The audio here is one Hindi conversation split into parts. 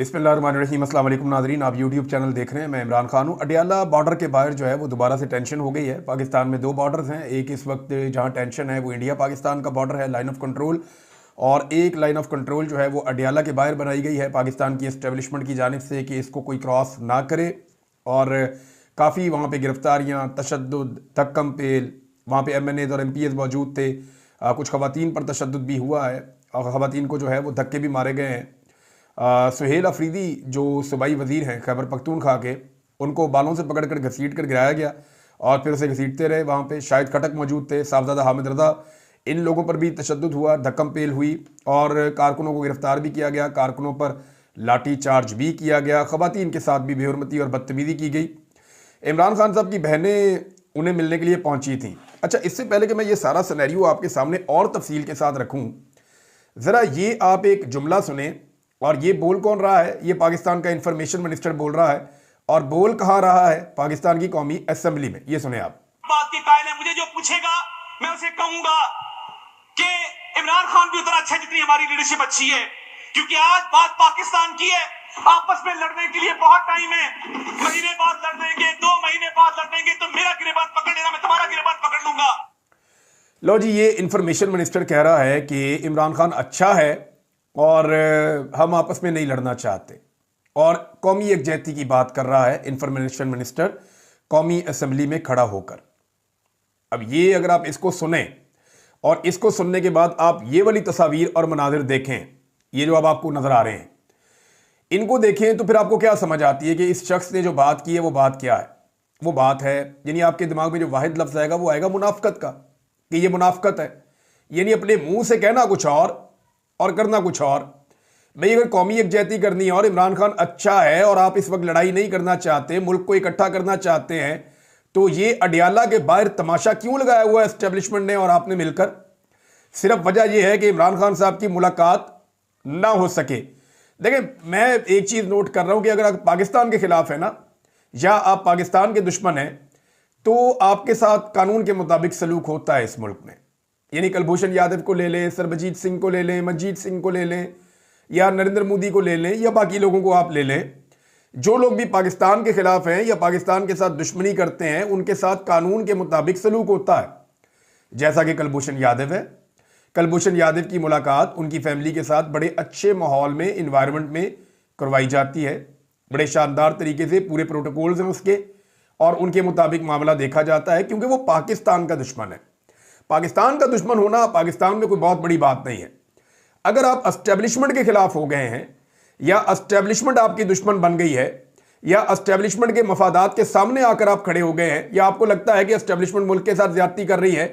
बिस्मिल्लाहिर्रहमानिर्रहीम। अस्सलाम वालेकुम नाज़रीन, आप यूट्यूब चैनल देख रहे हैं। मैं इमरान खान हूँ। अडियाला बॉर्डर के बाहर जो है वो दोबारा से टेंशन हो गई है। पाकिस्तान में दो बॉर्डर्स हैं। एक इस वक्त जहाँ टेंशन है वो इंडिया पाकिस्तान का बॉर्डर है, लाइन ऑफ कंट्रोल, और एक लाइन ऑफ कंट्रोल जो है वो अडियाला के बाहर बनाई गई है पाकिस्तान की एस्टेब्लिशमेंट की जानिब से कि इसको कोई क्रॉस ना करे। और काफ़ी वहाँ पर गिरफ्तारियाँ, तशद्दुद, धक्कम पेल, वहाँ पर MNAs और MPs मौजूद थे। कुछ ख़वातीन पर तशद्दुद भी हुआ है और ख़वातीन को जो है वो धक्के भी मारे गए हैं। सुहेल अफरीदी जो सूबाई वज़ीर हैं खैबर पख्तूनख्वा के, उनको बालों से पकड़ कर घसीट कर गिराया गया और फिर उसे घसीटते रहे। वहाँ पे शाहिद खटक मौजूद थे, साहबजादा हामिद रज़ा, इन लोगों पर भी तशद्दुद हुआ, धक्कम पेल हुई और कारकुनों को गिरफ्तार भी किया गया, कारकुनों पर लाठी चार्ज भी किया गया, ख़वातीन के साथ भी बेहुरमती और बदतमीज़ी की गई। इमरान खान साहब की बहनें उन्हें मिलने के लिए पहुँची थीं। अच्छा, इससे पहले कि मैं ये सारा सिनेरियो आपके सामने और तफसील के साथ रखूँ, ज़रा ये आप एक जुमला सुने। और ये बोल कौन रहा है? ये पाकिस्तान का इंफॉर्मेशन मिनिस्टर बोल रहा है। और बोल कहाँ रहा है? पाकिस्तान की कौमी असेंबली में। ये सुने आप। बात की कायल है, मुझे जो पूछेगा मैं उसे कहूंगा कि इमरान खान भी उतना अच्छा जितनी हमारी लीडरशिप अच्छी है, क्योंकि आज बात पाकिस्तान की है। आपस में लड़ने के लिए बहुत टाइम है, महीने बाद लड़ लेंगे, 2 महीने बाद लड़ लेंगे, तो मेरा गिरबान पकड़ लेना, मैं तुम्हारा गिरबान पकड़ लूंगा। लो जी, ये इंफॉर्मेशन मिनिस्टर कह रहा है कि इमरान खान अच्छा है और हम आपस में नहीं लड़ना चाहते, और कौमी यकजहती की बात कर रहा है इंफॉर्मेशन मिनिस्टर कौमी असेंबली में खड़ा होकर। अब ये अगर आप इसको सुने और इसको सुनने के बाद आप ये वाली तस्वीर और मनाजिर देखें, ये जो अब आपको नजर आ रहे हैं, इनको देखें तो फिर आपको क्या समझ आती है कि इस शख्स ने जो बात की है वो बात क्या है? वो बात है, यानी आपके दिमाग में जो वाहिद लफ्ज आएगा वो आएगा मुनाफकत का, कि ये मुनाफकत है। यानी अपने मुंह से कहना कुछ और करना कुछ और। भाई, अगर कौमी यकजहती करनी है और इमरान खान अच्छा है और आप इस वक्त लड़ाई नहीं करना चाहते, मुल्क को इकट्ठा करना चाहते हैं, तो ये अडियाला के बाहर तमाशा क्यों लगाया हुआ है एस्टेब्लिशमेंट ने और आपने मिलकर? सिर्फ वजह यह है कि इमरान खान साहब की मुलाकात ना हो सके। देखें, मैं एक चीज नोट कर रहा हूं कि अगर आप पाकिस्तान के खिलाफ है ना, या आप पाकिस्तान के दुश्मन हैं, तो आपके साथ कानून के मुताबिक सलूक होता है इस मुल्क में। यानी कुलभूषण यादव को ले लें, सरबजीत सिंह को ले लें, मनजीत सिंह को ले लें, या नरेंद्र मोदी को ले लें, या बाकी लोगों को आप ले लें, जो लोग भी पाकिस्तान के खिलाफ हैं या पाकिस्तान के साथ दुश्मनी करते हैं, उनके साथ कानून के मुताबिक सलूक होता है। जैसा कि कुलभूषण यादव है। कुलभूषण यादव की मुलाकात उनकी फैमिली के साथ बड़े अच्छे माहौल में, इन्वायरमेंट में करवाई जाती है। बड़े शानदार तरीके से पूरे प्रोटोकॉल्स हैं उसके, और उनके मुताबिक मामला देखा जाता है, क्योंकि वो पाकिस्तान का दुश्मन है। पाकिस्तान का दुश्मन होना पाकिस्तान में कोई बहुत बड़ी बात नहीं है। अगर आप एस्टेब्लिशमेंट के खिलाफ हो गए हैं, या एस्टेब्लिशमेंट आपकी दुश्मन बन गई है, या एस्टेब्लिशमेंट के मफादात के सामने आकर आप खड़े हो गए हैं, या आपको लगता है कि एस्टेब्लिशमेंट मुल्क के साथ ज्यादती कर रही है,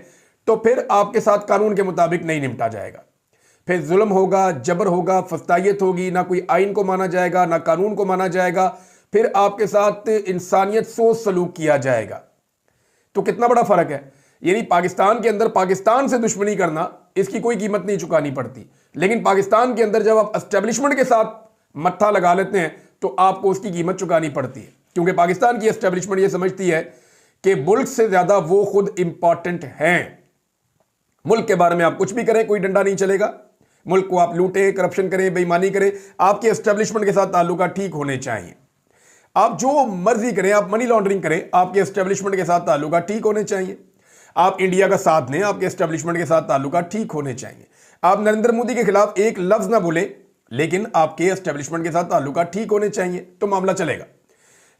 तो फिर आपके साथ कानून के मुताबिक नहीं निपटा जाएगा। फिर जुल्म होगा, जबर होगा, फस्तायत होगी, ना कोई आइन को माना जाएगा, ना कानून को माना जाएगा। फिर आपके साथ इंसानियत सोच सलूक किया जाएगा। तो कितना बड़ा फर्क है। यानी पाकिस्तान के अंदर पाकिस्तान से दुश्मनी करना, इसकी कोई कीमत नहीं चुकानी पड़ती, लेकिन पाकिस्तान के अंदर जब आप एस्टेब्लिशमेंट के साथ मत्था लगा लेते हैं तो आपको उसकी कीमत चुकानी पड़ती है, क्योंकि पाकिस्तान की एस्टेब्लिशमेंट ये समझती है कि मुल्क से ज्यादा वो खुद इंपॉर्टेंट हैं। मुल्क के बारे में आप कुछ भी करें, कोई डंडा नहीं चलेगा। मुल्क को आप लूटें, करप्शन करें, बेईमानी करें, आपके एस्टेब्लिशमेंट के साथ ताल्लुकात ठीक होने चाहिए। आप जो मर्जी करें, आप मनी लॉन्ड्रिंग करें, आपके एस्टेब्लिशमेंट के साथ ताल्लुकात ठीक होने चाहिए। आप इंडिया का साथ दें, आपके एस्टेब्लिशमेंट के साथ ताल्लुकात ठीक होने चाहिए। आप नरेंद्र मोदी के खिलाफ एक लफ्ज ना बोले, लेकिन आपके एस्टेब्लिशमेंट के साथ ताल्लुकात ठीक होने चाहिए, तो मामला चलेगा।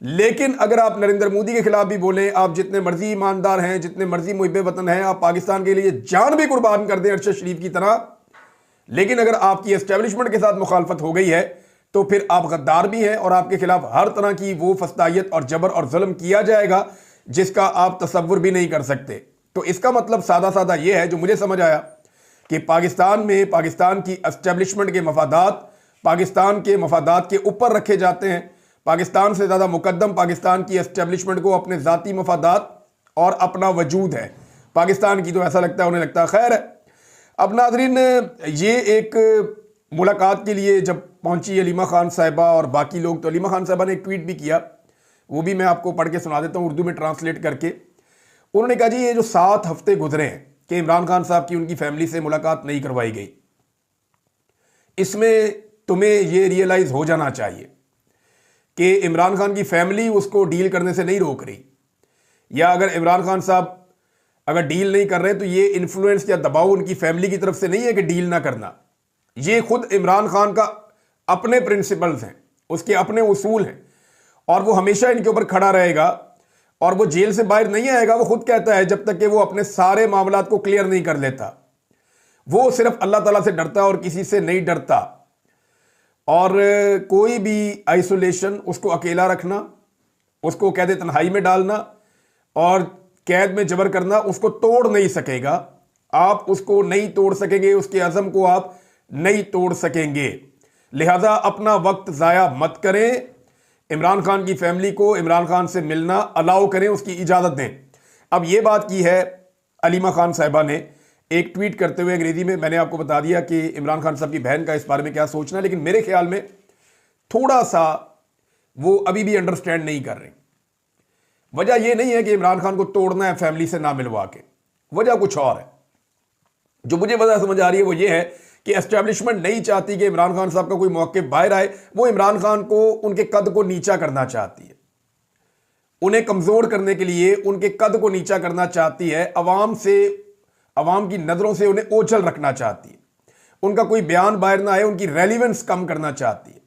लेकिन अगर आप नरेंद्र मोदी के खिलाफ भी बोलें, आप जितने मर्जी ईमानदार हैं, जितने मर्जी मुहिब वतन हैं, आप पाकिस्तान के लिए जान भी कुर्बान कर दें अरशद शरीफ की तरह, लेकिन अगर आपकी एस्टेब्लिशमेंट के साथ मुखालफत हो गई है, तो फिर आप गद्दार भी हैं और आपके खिलाफ हर तरह की वो फस्तायत और जबर और जुल्म किया जाएगा जिसका आप तसव्वुर भी नहीं कर सकते। तो इसका मतलब सादा सादा ये है, जो मुझे समझ आया, कि पाकिस्तान में पाकिस्तान की एस्टेब्लिशमेंट के मफादात पाकिस्तान के मफादात के ऊपर रखे जाते हैं। पाकिस्तान से ज़्यादा मुकद्दम पाकिस्तान की एस्टेब्लिशमेंट को अपने ज़ाती मफादात और अपना वजूद है पाकिस्तान की, तो ऐसा लगता है, उन्हें लगता है। खैर, अब नाज़रीन, ये एक मुलाकात के लिए जब पहुंची अलीमा खान साहिबा और बाकी लोग, तो अलीमा खान साहिबा ने एक ट्वीट भी किया, वो भी मैं आपको पढ़ के सुना देता हूँ उर्दू में ट्रांसलेट करके। उन्होंने कहा, जी ये जो 7 हफ्ते गुजरे हैं कि इमरान खान साहब की उनकी फैमिली से मुलाकात नहीं करवाई गई, इसमें तुम्हें ये रियलाइज हो जाना चाहिए कि इमरान खान की फैमिली उसको डील करने से नहीं रोक रही, या अगर इमरान खान साहब अगर डील नहीं कर रहे तो ये इन्फ्लुएंस या दबाव उनकी फैमिली की तरफ से नहीं है कि डील ना करना। ये खुद इमरान खान का अपने प्रिंसिपल्स हैं, उसके अपने उसूल हैं, और वो हमेशा इनके ऊपर खड़ा रहेगा और वो जेल से बाहर नहीं आएगा। वो खुद कहता है जब तक कि वो अपने सारे मामलात को क्लियर नहीं कर लेता। वो सिर्फ अल्लाह ताला से डरता और किसी से नहीं डरता। और कोई भी आइसोलेशन, उसको अकेला रखना, उसको कैद तन्हाई में डालना और कैद में जबर करना उसको तोड़ नहीं सकेगा। आप उसको नहीं तोड़ सकेंगे, उसके अज़म को आप नहीं तोड़ सकेंगे। लिहाजा अपना वक्त ज़ाया मत करें। इमरान खान की फैमिली को इमरान खान से मिलना अलाउ करें, उसकी इजाज़त दें। अब ये बात की है अलीमा खान साहिबा ने एक ट्वीट करते हुए अंग्रेजी में। मैंने आपको बता दिया कि इमरान खान साहब की बहन का इस बारे में क्या सोचना है, लेकिन मेरे ख्याल में थोड़ा सा वो अभी भी अंडरस्टैंड नहीं कर रहे। वजह यह नहीं है कि इमरान खान को तोड़ना है फैमिली से ना मिलवा के, वजह कुछ और है। जो मुझे वजह समझ आ रही है वो ये है कि एस्टेब्लिशमेंट नहीं चाहती कि इमरान खान साहब का कोई मौके बाहर आए। वो इमरान खान को, उनके कद को नीचा करना चाहती है, उन्हें कमजोर करने के लिए उनके कद को नीचा करना चाहती है, अवाम से, अवाम की नजरों से उन्हें ओझल रखना चाहती है, उनका कोई बयान बाहर ना आए, उनकी रेलिवेंस कम करना चाहती है।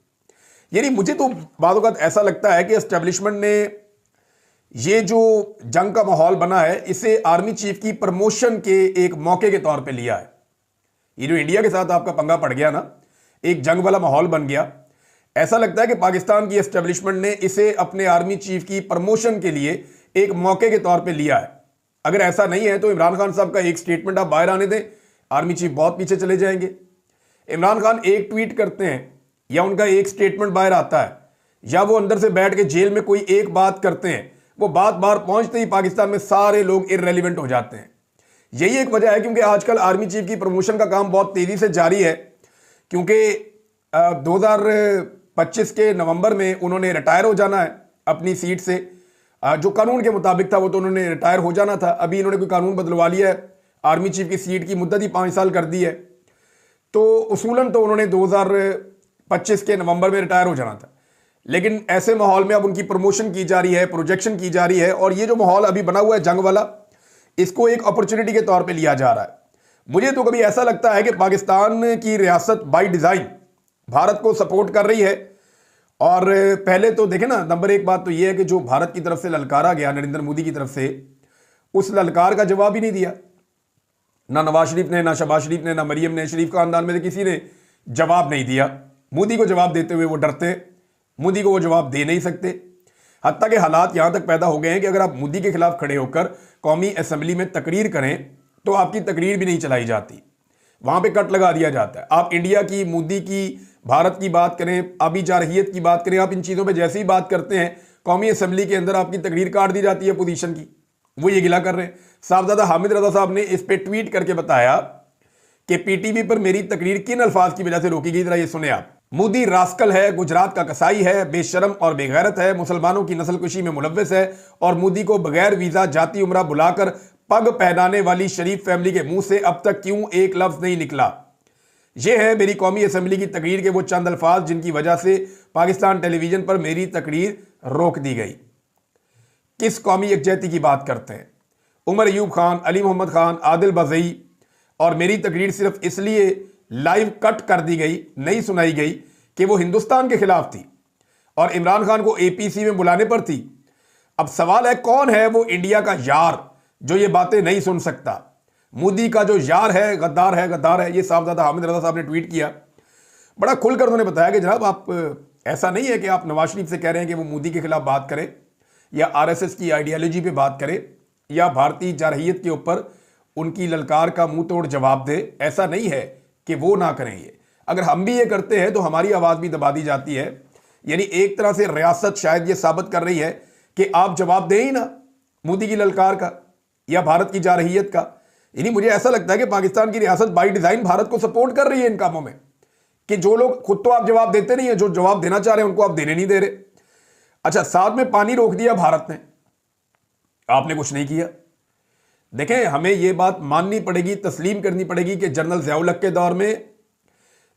यानी मुझे तो बाद वक़्त ऐसा लगता है कि एस्टेब्लिशमेंट ने ये जो जंग का माहौल बना है इसे आर्मी चीफ की प्रमोशन के एक मौके के तौर पे लिया है। ये जो इंडिया के साथ आपका पंगा पड़ गया ना, एक जंग वाला माहौल बन गया। ऐसा लगता है कि पाकिस्तान की एस्टेब्लिशमेंट ने इसे अपने आर्मी चीफ की प्रमोशन के लिए एक मौके के तौर पे लिया है। अगर ऐसा नहीं है तो इमरान खान साहब का एक स्टेटमेंट आप बाहर आने दें, आर्मी चीफ बहुत पीछे चले जाएंगे। इमरान खान एक ट्वीट करते हैं या उनका एक स्टेटमेंट बाहर आता है या वो अंदर से बैठ के जेल में कोई एक बात करते हैं, वो बात बाहर पहुंचते ही पाकिस्तान में सारे लोग इररेलेवेंट हो जाते हैं। यही एक वजह है क्योंकि आजकल आर्मी चीफ की प्रमोशन का काम बहुत तेजी से जारी है, क्योंकि 2025 के नवंबर में उन्होंने रिटायर हो जाना है अपनी सीट से। जो कानून के मुताबिक था वो तो उन्होंने रिटायर हो जाना था। अभी इन्होंने कोई कानून बदलवा लिया है, आर्मी चीफ की सीट की मुद्दत ही 5 साल कर दी है। तो उसूलन तो उन्होंने 2025 के नवंबर में रिटायर हो जाना था, लेकिन ऐसे माहौल में अब उनकी प्रमोशन की जा रही है, प्रोजेक्शन की जा रही है, और ये जो माहौल अभी बना हुआ है जंग वाला, इसको एक अपॉर्चुनिटी के तौर पे लिया जा रहा है। मुझे तो कभी ऐसा लगता है कि पाकिस्तान की रियासत बाय डिज़ाइन भारत को सपोर्ट कर रही है। और पहले तो देखें ना, नंबर एक बात तो यह है कि जो भारत की तरफ से ललकारा गया नरेंद्र मोदी की तरफ से, उस ललकार का जवाब ही नहीं दिया। ना नवाज शरीफ ने, ना शहबाज शरीफ ने, ना मरियम ने, शरीफ खानदान में से किसी ने जवाब नहीं दिया। मोदी को जवाब देते हुए वो डरते, मोदी को वो जवाब दे नहीं सकते। हत्ता के हालात यहां तक पैदा हो गए हैं कि अगर आप मोदी के खिलाफ खड़े होकर कौमी असेंबली में तकरीर करें तो आपकी तकरीर भी नहीं चलाई जाती, वहां पे कट लगा दिया जाता है। आप इंडिया की, मोदी की, भारत की बात करें, आबी जारहियत की बात करें, आप इन चीज़ों पे जैसे ही बात करते हैं कौमी असेंबली के अंदर आपकी तकरीर काट दी जाती है पोजीशन की। वो ये गिला कर रहे हैं। साहबजादा हामिद रजा साहब ने इस पे ट्वीट करके बताया कि पीटीवी पर मेरी तकरीर किन अल्फाज की वजह से रोकी गई, जरा ये सुने आप। मोदी रास्कल है, गुजरात का कसाई है, बेशरम और बेगैरत है, मुसलमानों की नस्लकुशी में मुलव्वस है, और मोदी को बगैर वीजा जाती उम्रा बुलाकर पग पहनाने वाली शरीफ फैमिली के मुंह से अब तक क्यों एक लफ्ज नहीं निकला। यह है मेरी कौमी असेंबली की तकरीर के वो चंद अल्फाज जिनकी वजह से पाकिस्तान टेलीविजन पर मेरी तकरीर रोक दी गई। किस कौमी यकजहती की बात करते हैं? उमर अयूब खान, अली मोहम्मद खान, आदिल बजई, और मेरी तकरीर सिर्फ इसलिए लाइव कट कर दी गई, नहीं सुनाई गई कि वो हिंदुस्तान के खिलाफ थी और इमरान खान को एपीसी में बुलाने पर थी। अब सवाल है कौन है वो इंडिया का यार जो ये बातें नहीं सुन सकता। मोदी का जो यार है गद्दार है, गद्दार है। ये साहबजादा हामिद रजा साहब ने ट्वीट किया, बड़ा खुलकर उन्होंने बताया कि जनाब आप, ऐसा नहीं है कि आप नवाज शरीफ से कह रहे हैं कि वो मोदी के खिलाफ बात करें या आरएसएस की आइडियोलॉजी पे बात करें या भारतीय जारहियत के ऊपर उनकी ललकार का मुंह तोड़ जवाब दे। ऐसा नहीं है कि वो ना करें। ये अगर हम भी ये करते हैं तो हमारी आवाज़ भी दबा दी जाती है। यानी एक तरह से रियासत शायद ये साबित कर रही है कि आप जवाब दें ही ना मोदी की ललकार का या भारत की जारहियत का। यानी मुझे ऐसा लगता है कि पाकिस्तान की रियासत बाई डिज़ाइन भारत को सपोर्ट कर रही है इन कामों में, कि जो लोग खुद तो आप जवाब देते नहीं है, जो जवाब देना चाह रहे हैं उनको आप देने नहीं दे रहे। अच्छा, साथ में पानी रोक दिया भारत ने, आपने कुछ नहीं किया। देखें, हमें यह बात माननी पड़ेगी, तस्लीम करनी पड़ेगी कि जनरल ज़िया-उल-हक के दौर में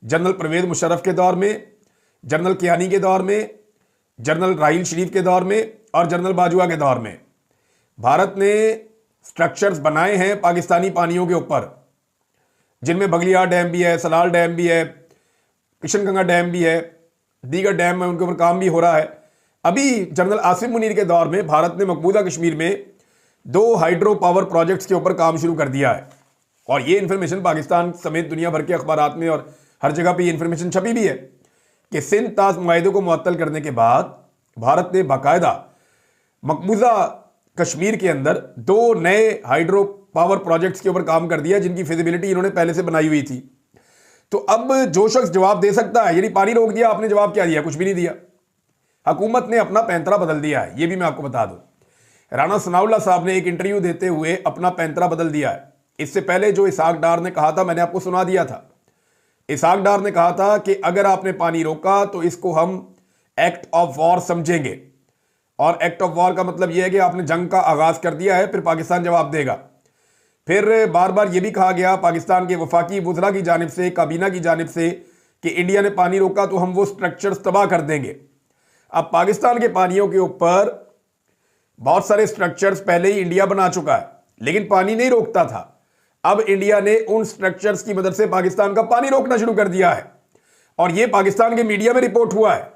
जनरल परवेज मुशर्रफ के दौर में, जनरल कियानी के दौर में, जनरल राहील शरीफ के दौर में और जनरल बाजवा के दौर में भारत ने स्ट्रक्चर्स बनाए हैं पाकिस्तानी पानियों के ऊपर, जिनमें बगलियार डैम भी है, सलाल डैम भी है, किशनगंगा डैम भी है, दीगर डैम में उनके ऊपर काम भी हो रहा है। अभी जनरल आसिफ मुनीर के दौर में भारत ने मकबूजा कश्मीर में 2 हाइड्रो पावर प्रोजेक्ट्स के ऊपर काम शुरू कर दिया है। और ये इन्फॉर्मेशन पाकिस्तान समेत दुनिया भर के अखबारात में और हर जगह पे ये इन्फॉर्मेशन छपी भी है कि सिंध ताश मुआहदे को मुअत्तल करने के बाद भारत ने बाकायदा मकबूजा कश्मीर के अंदर 2 नए हाइड्रो पावर प्रोजेक्ट्स के ऊपर काम कर दिया, जिनकी फिजिबिलिटी इन्होंने पहले से बनाई हुई थी। तो अब जो शख्स जवाब दे सकता है, यानी पानी रोक दिया आपने, जवाब क्या दिया? कुछ भी नहीं दिया। हुकूमत ने अपना पैंतरा बदल दिया है, ये भी मैं आपको बता दूं। राना सनाउल्लाह साहब ने एक इंटरव्यू देते हुए अपना पैंतरा बदल दिया है। इससे पहले जो इसहाक डार ने कहा था, मैंने आपको सुना दिया था। इसहाक डार ने कहा था कि अगर आपने पानी रोका तो इसको हम एक्ट ऑफ वॉर समझेंगे, और एक्ट ऑफ वॉर का मतलब यह है कि आपने जंग का आगाज कर दिया है, फिर पाकिस्तान जवाब देगा। फिर बार बार यह भी कहा गया पाकिस्तान के वफाकी वुज़रा की जानिब से, काबीना की जानिब से, कि इंडिया ने पानी रोका तो हम वो स्ट्रक्चर्स तबाह कर देंगे। अब पाकिस्तान के पानियों के ऊपर बहुत सारे स्ट्रक्चर्स पहले ही इंडिया बना चुका है, लेकिन पानी नहीं रोकता था। अब इंडिया ने उन स्ट्रक्चर्स की मदद से पाकिस्तान का पानी रोकना शुरू कर दिया है, और यह पाकिस्तान के मीडिया में रिपोर्ट हुआ है,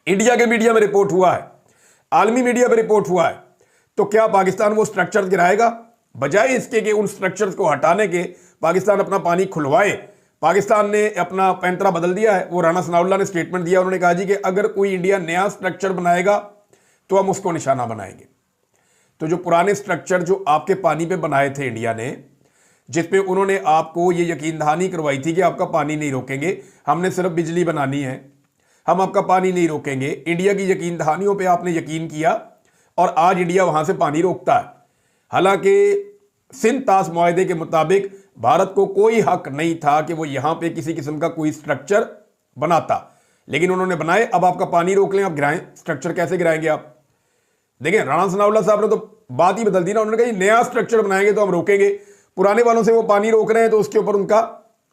इंडिया के मीडिया में रिपोर्ट हुआ है, आलमी मीडिया में रिपोर्ट हुआ है। तो क्या पाकिस्तान वो स्ट्रक्चर्स गिराएगा? बजाय इसके कि उन स्ट्रक्चर्स को हटाने के पाकिस्तान अपना पानी खुलवाए, पाकिस्तान ने अपना पैंतरा बदल दिया है। वो राना सनाउल्लाह ने स्टेटमेंट दिया, उन्होंने कहा जी कि अगर कोई इंडिया नया स्ट्रक्चर बनाएगा तो हम उसको निशाना बनाएंगे। तो जो पुराने स्ट्रक्चर जो आपके पानी पे बनाए थे इंडिया ने, जिसपे उन्होंने आपको ये यकीन दहानी करवाई थी कि आपका पानी नहीं रोकेंगे, हमने सिर्फ बिजली बनानी है, हम आपका पानी नहीं रोकेंगे, इंडिया की यकीन दहानियों पे आपने यकीन किया और आज इंडिया वहां से पानी रोकता है। हालांकि सिंध ताश मुआहदे के मुताबिक भारत को कोई हक नहीं था कि वो यहां पे किसी किस्म का कोई स्ट्रक्चर बनाता, लेकिन उन्होंने बनाए। अब आपका पानी रोक लें, आप गिराएं, स्ट्रक्चर कैसे गिराएंगे आप? देखिए, राणा सनाउल्लाह साहब ने तो बात ही बदल दी ना। उन्होंने कहा नया स्ट्रक्चर बनाएंगे तो हम रोकेंगे, पुराने वालों से वो पानी रोक रहे हैं तो उसके ऊपर उनका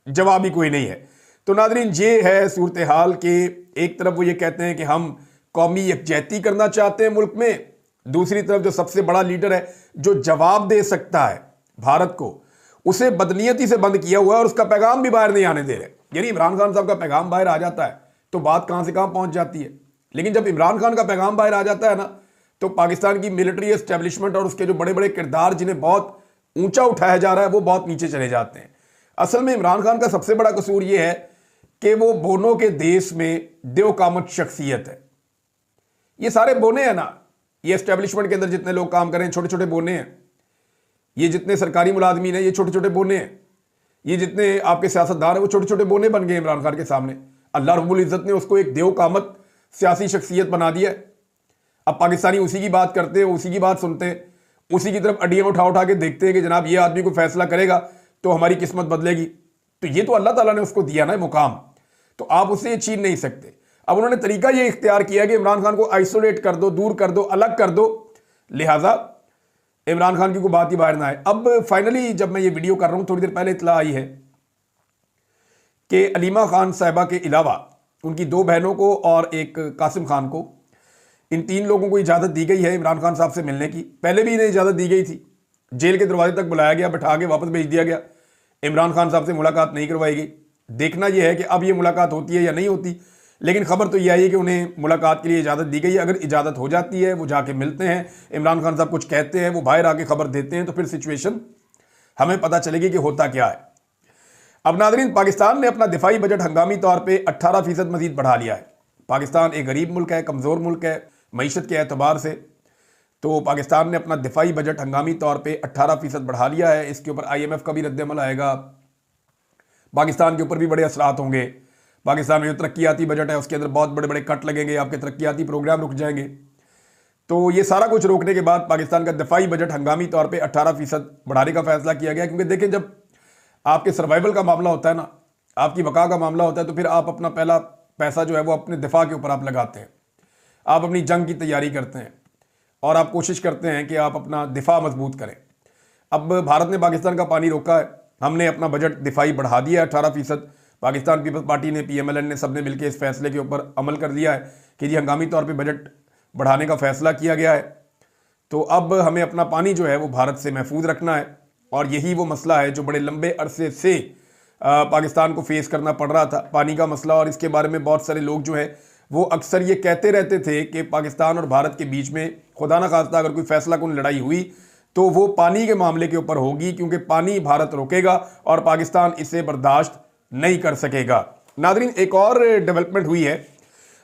जवाब ही कोई नहीं है। तो नादरीन, ये है सूरत हाल के एक तरफ वो ये कहते हैं कि हम कौमी यकजहती करना चाहते हैं मुल्क में, दूसरी तरफ जो सबसे बड़ा लीडर है जो जवाब दे सकता है भारत को, उसे बदनीयती से बंद किया हुआ है और उसका पैगाम भी बाहर नहीं आने दे रहे। यानी इमरान खान साहब का पैगाम बाहर आ जाता है तो बात कहां से कहां पहुंच जाती है। लेकिन जब इमरान खान का पैगाम बाहर आ जाता है ना, तो पाकिस्तान की मिलिट्री एस्टेब्लिशमेंट और उसके जो बड़े बड़े किरदार जिन्हें बहुत ऊंचा उठाया जा रहा है, वो बहुत नीचे चले जाते हैं। असल में इमरान खान का सबसे बड़ा कसूर यह है कि वो बोनों के देश में देवकामत शख्सियत है। ये सारे बोने हैं ना, ये एस्टेब्लिशमेंट के अंदर जितने लोग काम कर रहे हैं छोटे छोटे बोने हैं, ये जितने सरकारी मुलाजमीन हैं ये छोटे छोटे बोने हैं, ये जितने आपके सियासतदान हैं वो छोटे छोटे बोने बन गए इमरान खान के सामने। अल्लाह रब्बुल इज़्ज़त ने उसको एक देवकामत सियासी शख्सियत बना दिया है। अब पाकिस्तानी उसी की बात करते हैं, उसी की बात सुनते हैं, उसी की तरफ अड्डियां उठा उठा के देखते हैं कि जनाब ये आदमी को फैसला करेगा तो हमारी किस्मत बदलेगी। तो ये तो अल्लाह ताला ने उसको दिया ना मुकाम, तो आप उससे ये छीन नहीं सकते। अब उन्होंने तरीका ये इख्तियार किया कि इमरान खान को आइसोलेट कर दो, दूर कर दो, अलग कर दो, लिहाजा इमरान खान की कोई बात ही बाहर ना आए। अब फाइनली जब मैं ये वीडियो कर रहा हूं, थोड़ी देर पहले इत्तला आई है कि अलीमा खान साहिबा के अलावा उनकी 2 बहनों को और एक कासिम खान को, इन 3 लोगों को इजाज़त दी गई है इमरान खान साहब से मिलने की। पहले भी इन्हें इजाज़त दी गई थी, जेल के दरवाजे तक बुलाया गया, बैठा के वापस भेज दिया गया, इमरान खान साहब से मुलाकात नहीं करवाई गई। देखना यह है कि अब ये मुलाकात होती है या नहीं होती, लेकिन खबर तो यह आई है कि उन्हें मुलाकात के लिए इजाज़त दी गई है। अगर इजाज़त हो जाती है, वो जाके मिलते हैं, इमरान खान साहब कुछ कहते हैं, वो बाहर आके खबर देते हैं, तो फिर सिचुएशन हमें पता चलेगी कि होता क्या है। अब नाज़रीन, पाकिस्तान ने अपना दिफाई बजट हंगामी तौर पर 18% मजीद बढ़ा लिया है। पाकिस्तान एक गरीब मुल्क है, कमज़ोर मुल्क है मईशत के एतबार से, तो पाकिस्तान ने अपना दिफाई बजट हंगामी तौर पे 18% बढ़ा लिया है। इसके ऊपर IMF का भी रद्दअमल आएगा, पाकिस्तान के ऊपर भी बड़े असरात होंगे। पाकिस्तान में जो तरक्याती बजट है उसके अंदर बहुत बड़े बड़े कट लगेंगे, आपके तरक्याती प्रोग्राम रुक जाएंगे। तो ये सारा कुछ रोकने के बाद पाकिस्तान का दिफाई बजट हंगामी तौर पर 18% बढ़ाने का फैसला किया गया। क्योंकि देखें, जब आपके सर्वाइवल का मामला होता है ना, आपकी बका का मामला होता है, तो फिर आप अपना पहला पैसा जो है वो अपने दिफा के ऊपर आप लगाते हैं, आप अपनी जंग की तैयारी करते हैं और आप कोशिश करते हैं कि आप अपना दिफा मजबूत करें। अब भारत ने पाकिस्तान का पानी रोका है, हमने अपना बजट दिफाई बढ़ा दिया है 18%। पाकिस्तान पीपल्स पार्टी ने, PMLN ने, सबने मिलकर इस फैसले के ऊपर अमल कर दिया है कि जी हंगामी तौर पे बजट बढ़ाने का फैसला किया गया है। तो अब हमें अपना पानी जो है वो भारत से महफूज रखना है, और यही वो मसला है जो बड़े लंबे अरसे से पाकिस्तान को फेस करना पड़ रहा था, पानी का मसला। और इसके बारे में बहुत सारे लोग जो है वो अक्सर ये कहते रहते थे कि पाकिस्तान और भारत के बीच में खुदा ना खास्ता अगर कोई फैसला कुन लड़ाई हुई तो वो पानी के मामले के ऊपर होगी, क्योंकि पानी भारत रोकेगा और पाकिस्तान इसे बर्दाश्त नहीं कर सकेगा। नादरीन, एक और डेवलपमेंट हुई है,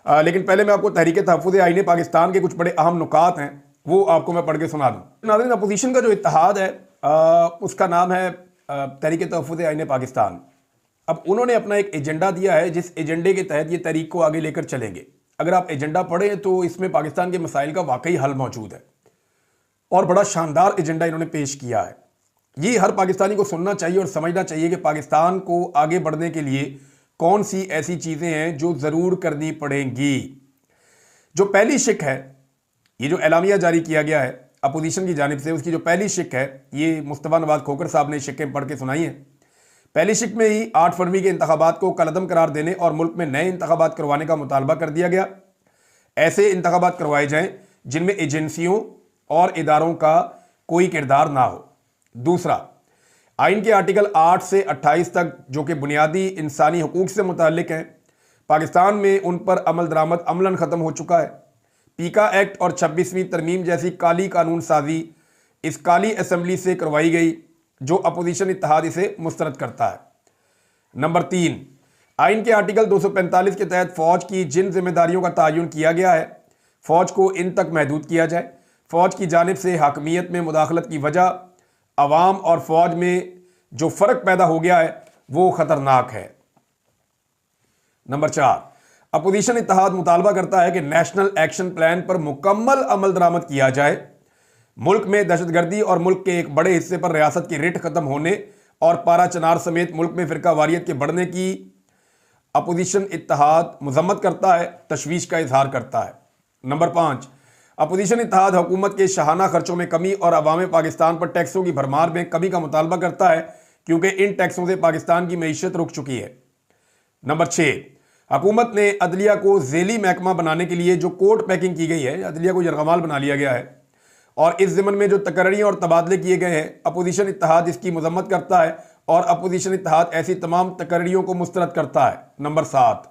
लेकिन पहले मैं आपको तहरीक तहफ़्फ़ुज़ आईन पाकिस्तान के कुछ बड़े अहम नुकात हैं वो आपको मैं पढ़ के सुना दूँ। नादरीन, अपोजिशन का जो इत्तेहाद है उसका नाम है तहरीक तहफ़्फ़ुज़ आईन पाकिस्तान। अब उन्होंने अपना एक एजेंडा दिया है जिस एजेंडे के तहत ये तहरीक को आगे लेकर चलेंगे। अगर आप एजेंडा पढ़ें तो इसमें पाकिस्तान के मसाइल का वाकई हल मौजूद है और बड़ा शानदार एजेंडा इन्होंने पेश किया है। ये हर पाकिस्तानी को सुनना चाहिए और समझना चाहिए कि पाकिस्तान को आगे बढ़ने के लिए कौन सी ऐसी चीज़ें हैं जो ज़रूर करनी पड़ेंगी। जो पहली शिक है, ये जो एलामिया जारी किया गया है अपोजिशन की जानिब से, उसकी जो पहली शिक है ये मुस्तफ़ा नवाज खोखर साहब ने शिकें पढ़ के सुनाई हैं। पहली शिक में ही 8 फरवरी के इंतखाबात को कलअदम करार देने और मुल्क में नए इंतखाबात करवाने का मुतालबा कर दिया गया। ऐसे इंतखाबात करवाए जाएं जिनमें एजेंसियों और इदारों का कोई किरदार ना हो। दूसरा, आइन के आर्टिकल 8 से 28 तक जो कि बुनियादी इंसानी हकूक से मुताल्लिक हैं, पाकिस्तान में उन पर अमल दरामद अमलन ख़त्म हो चुका है। पीका एक्ट और 26वीं तरमीम जैसी काली कानून साजी इस काली असम्बली से करवाई गई जो अपोजिशन इत्तेहाद इसे मुस्तरद करता है। नंबर 3, आइन के आर्टिकल 245 के तहत फ़ौज की जिन जिम्मेदारियों का तयन किया गया है फ़ौज को इन तक महदूद किया जाए। फ़ौज की जानिब से हाकमियत में मुदाखलत की वजह अवाम और फ़ौज में जो फ़र्क पैदा हो गया है वो ख़तरनाक है। नंबर 4, अपोजिशन इत्तेहाद मुतालबा करता है कि नेशनल एक्शन प्लान पर मुकम्मल अमल दरामद किया जाए। मुल्क में दहशतगर्दी और मुल्क के एक बड़े हिस्से पर रियासत की रिट ख़त्म होने और पारा चनार समेत मुल्क में फ़िरका वारियत के बढ़ने की अपोजिशन इत्तेहाद मजम्मत करता है, तशवीश का इजहार करता है। नंबर 5, अपोजिशन इत्तेहाद हुकूमत के शाहाना खर्चों में कमी और अवाम पाकिस्तान पर टैक्सों की भरमार में कमी का मुतालबा करता है, क्योंकि इन टैक्सों से पाकिस्तान की मईशत रुक चुकी है। नंबर 6, हुकूमत ने अदलिया को झेली महकमा बनाने के लिए जो कोर्ट पैकिंग की गई है, अदलिया को यरगमाल बना लिया गया है, और इस ज़िमन में जो तकर्रियाँ और तबादले किए गए हैं, अपोजिशन इत्तेहाद इसकी मजम्मत करता है और अपोजिशन इत्तेहाद ऐसी तमाम तकर्रियों को मुस्तरद करता है। नंबर 7,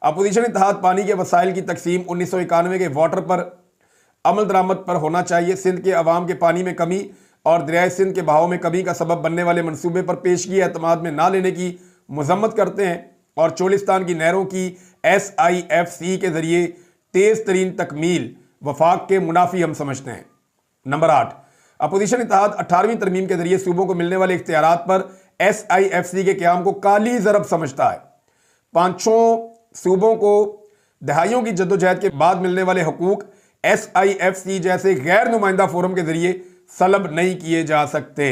अपोजिशन इत्तेहाद पानी के वसाइल की तकसीम 1991 के वाटर पर अमल दरामद पर होना चाहिए। सिंध के अवाम के पानी में कमी और दरियाए सिंध के बहाव में कमी का सबब बनने वाले मनसूबे पर पेशगी एतमाद में ना लेने की मजम्मत करते हैं और चोलिस्तान की नहरों की SIFC के जरिए तेज तरीन तकमील वफाक के मुनाफी हम समझते हैं। नंबर 8, अपोजिशन इत्तेहाद 18वीं तरमीम के जरिए सूबों को मिलने वाले इख्तियारात पर SIFC के क़याम को काली ज़रब समझता है। 5 सूबों को दहाइयों की जद्दोजहद के बाद मिलने वाले हकूक SIFC जैसे गैर नुमाइंदा फोरम के जरिए सलब नहीं किए जा सकते।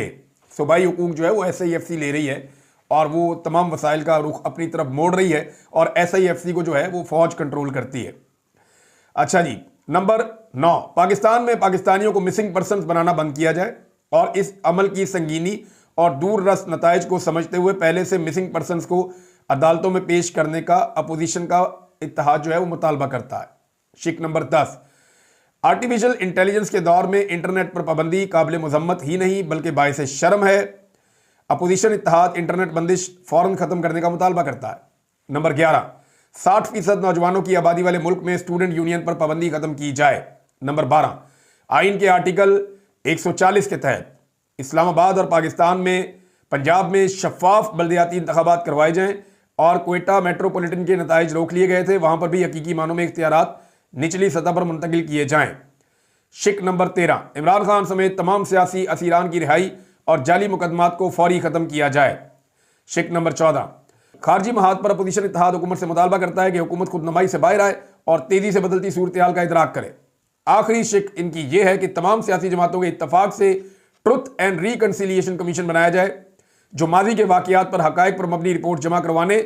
सूबाई हुकूक जो है वो SIFC ले रही है और वो तमाम वसाइल का रुख अपनी तरफ मोड़ रही है और SIFC को जो है वो फौज कंट्रोल करती है। अच्छा जी, नंबर 9, पाकिस्तान में पाकिस्तानियों को मिसिंग पर्सन्स बनाना बंद किया जाए और इस अमल की संगीनी और दूर रस नताइज को समझते हुए पहले से मिसिंग पर्सन्स को अदालतों में पेश करने का अपोजिशन का इत्तेहाद जो है वो मुतालबा करता है। शिक नंबर 10, आर्टिफिशियल इंटेलिजेंस के दौर में इंटरनेट पर पाबंदी काबिल मजम्मत ही नहीं बल्कि बाइस शर्म है। अपोजिशन इत्तेहाद इंटरनेट बंदिश फौरन खत्म करने का मुतालबा करता है। नंबर 11, 60% नौजवानों की आबादी वाले मुल्क में स्टूडेंट यूनियन पर पाबंदी खत्म की जाए। नंबर 12, आइन के आर्टिकल 140 के तहत इस्लामाबाद और पाकिस्तान में पंजाब में शफाफ बल्दियाती इंतखाबात करवाए जाएं और कोयटा मेट्रोपॉलिटन के नताइज रोक लिए गए थे, वहां पर भी हकीकी मानों में इख्तियारात निचली सतह पर मुंतकिल किए जाएं। शिक नंबर 13, इमरान खान समेत तमाम सियासी असीरान की रिहाई और जाली मुकदमात को फौरी खत्म किया जाए। शिक नंबर 14, खारजी महाद पर अपोजिशन इत्तेहाद हुकूमत से मुतालबा करता है कि हुकूमत खुद नुमाई से बाहर आए और तेजी से बदलती सूरत हाल का इदराक करे। आखिरी शिक इनकी यह है कि तमाम सियासी जमातों के इत्तफाक से ट्रुथ एंड रिकन्सिलिएशन कमीशन बनाया जाए जो माजी के वाकयात पर हकायक पर मबनी रिपोर्ट जमा करवाने।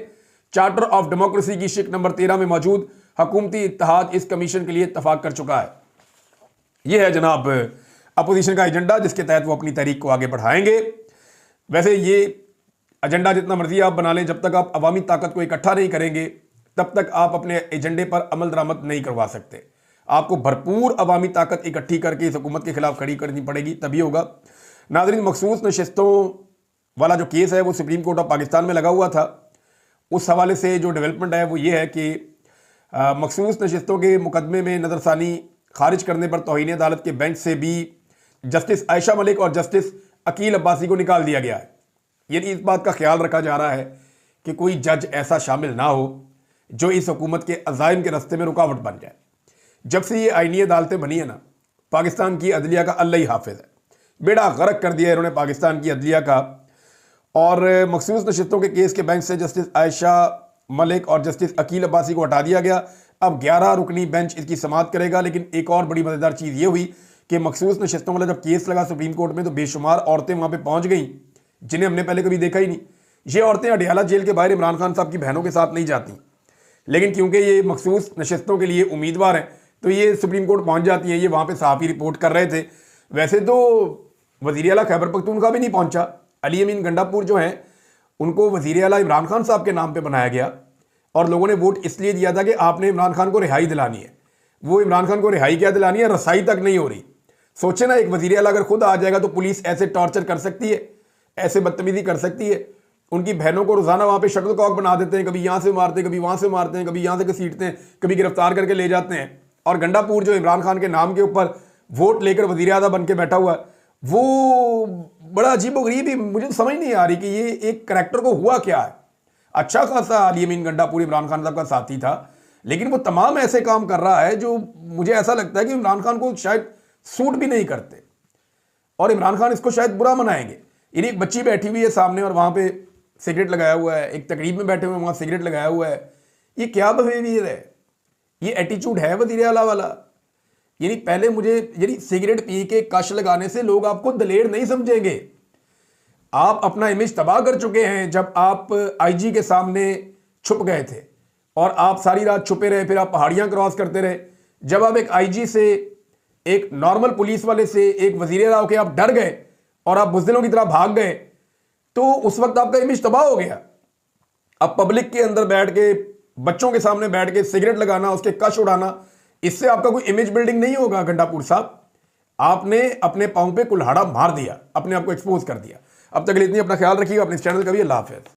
चार्टर ऑफ डेमोक्रेसी की शिक नंबर 13 में मौजूद हुकूमती इत्तेहाद इस कमीशन के लिए इत्तफाक कर चुका है। यह है जनाब अपोजिशन का एजेंडा जिसके तहत वो अपनी तहरीक को आगे बढ़ाएंगे। वैसे ये एजेंडा जितना मर्जी आप बना लें, जब तक आप अवामी ताकत को इकट्ठा नहीं करेंगे तब तक आप अपने एजेंडे पर अमल दरामद नहीं करवा सकते। आपको भरपूर अवामी ताकत इकट्ठी करके इस हुकूमत के खिलाफ खड़ी करनी पड़ेगी, तभी होगा। नाज़रीन, मखसूस नशिस्तों वाला जो केस है वो सुप्रीम कोर्ट ऑफ पाकिस्तान में लगा हुआ था। उस हवाले से जो डेवलपमेंट है वो ये है कि मखसूस नशिस्तों के मुकदमे में नज़रसानी खारिज करने पर तौहीन अदालत के बेंच से भी जस्टिस आयशा मलिक और जस्टिस अकील अब्बासी को निकाल दिया गया है। यानी इस बात का ख्याल रखा जा रहा है कि कोई जज ऐसा शामिल ना हो जो इस हुकूमत के अज़ाइम के रास्ते में रुकावट बन जाए। जब से ये आईनी अदालतें बनी है ना, पाकिस्तान की अदलिया का अल्लाह ही हाफिज है। बेड़ा गर्क कर दिया है इन्होंने पाकिस्तान की अदलिया का। और मखसूस नशिस्तों के केस के बेंच से जस्टिस आयशा मलिक और जस्टिस अकील अब्बासी को हटा दिया गया। अब 11 रुकनी बेंच इसकी समाअत करेगा। लेकिन एक और बड़ी मज़ेदार चीज़ ये हुई कि मखसूस नशिस्तों वाला जब केस लगा सुप्रीम कोर्ट में तो बेशुमार औरतें वहाँ पर पहुँच गई जिन्हें हमने पहले कभी देखा ही नहीं। ये औरतें अडियाला जेल के बाहर इमरान खान साहब की बहनों के साथ नहीं जाती, लेकिन क्योंकि ये मखसूस नशिस्तों के लिए उम्मीदवार हैं तो ये सुप्रीम कोर्ट पहुंच जाती हैं। ये वहाँ पे सहाफ़ी रिपोर्ट कर रहे थे। वैसे तो वज़ीर आला खैबर पख्तूनख्वा भी नहीं पहुंचा। अली अमीन गंडापुर जो हैं उनको वज़ीर आला इमरान खान साहब के नाम पे बनाया गया और लोगों ने वोट इसलिए दिया था कि आपने इमरान खान को रिहाई दिलानी है। वो इमरान खान को रिहाई क्या दिलानी है, रसाई तक नहीं हो रही। सोचे ना, एक वज़ीर आला अगर खुद आ जाएगा तो पुलिस ऐसे टॉर्चर कर सकती है, ऐसे बदतमीजी कर सकती है। उनकी बहनों को रोज़ाना वहाँ पे शटल कॉक बना देते हैं, कभी यहाँ से मारते हैं, कभी वहाँ से मारते हैं, कभी यहाँ से घसीटते हैं, कभी गिरफ्तार करके ले जाते हैं। और गंडापुर जो इमरान खान के नाम के ऊपर वोट लेकर वज़ीर आज़म बन के बैठा हुआ है, वो बड़ा अजीबोगरीब ही, मुझे समझ नहीं आ रही कि ये एक करैक्टर को हुआ क्या है। अच्छा खासा अली अमीन गंडापुर इमरान खान साहब का साथी था, लेकिन वो तमाम ऐसे काम कर रहा है जो मुझे ऐसा लगता है कि इमरान खान को शायद सूट भी नहीं करते और इमरान खान इसको शायद बुरा मनाएंगे। यानी एक बच्ची बैठी हुई है सामने और वहाँ पे सिगरेट लगाया हुआ है, एक तकरीब में बैठे हुए वहाँ सिगरेट लगाया हुआ है। ये क्या बिहेवियर है, ये एटीट्यूड है वज़ीर आला वाला। यानी पहले यानी सिगरेट पी के कश लगाने से लोग आपको दलेर नहीं समझेंगे। आप अपना इमेज तबाह कर चुके हैं जब आप आईजी के सामने छुप गए थे और आप सारी रात छुपे रहे, फिर आप पहाड़ियां क्रॉस करते रहे। जब आप एक आईजी से, एक नॉर्मल पुलिस वाले से, एक वज़ीर आला होकर आप डर गए और आप बुज़दिलों की तरह भाग गए, तो उस वक्त आपका इमेज तबाह हो गया। अब पब्लिक के अंदर बैठ के, बच्चों के सामने बैठ के सिगरेट लगाना, उसके कश उड़ाना, इससे आपका कोई इमेज बिल्डिंग नहीं होगा। गंडापुर साहब, आपने अपने पांव पे कुल्हाड़ा मार दिया, अपने आप को एक्सपोज कर दिया। अब तक इतनी, अपना ख्याल रखिएगा, अपने चैनल का भी। अल्लाह हाफ़िज़।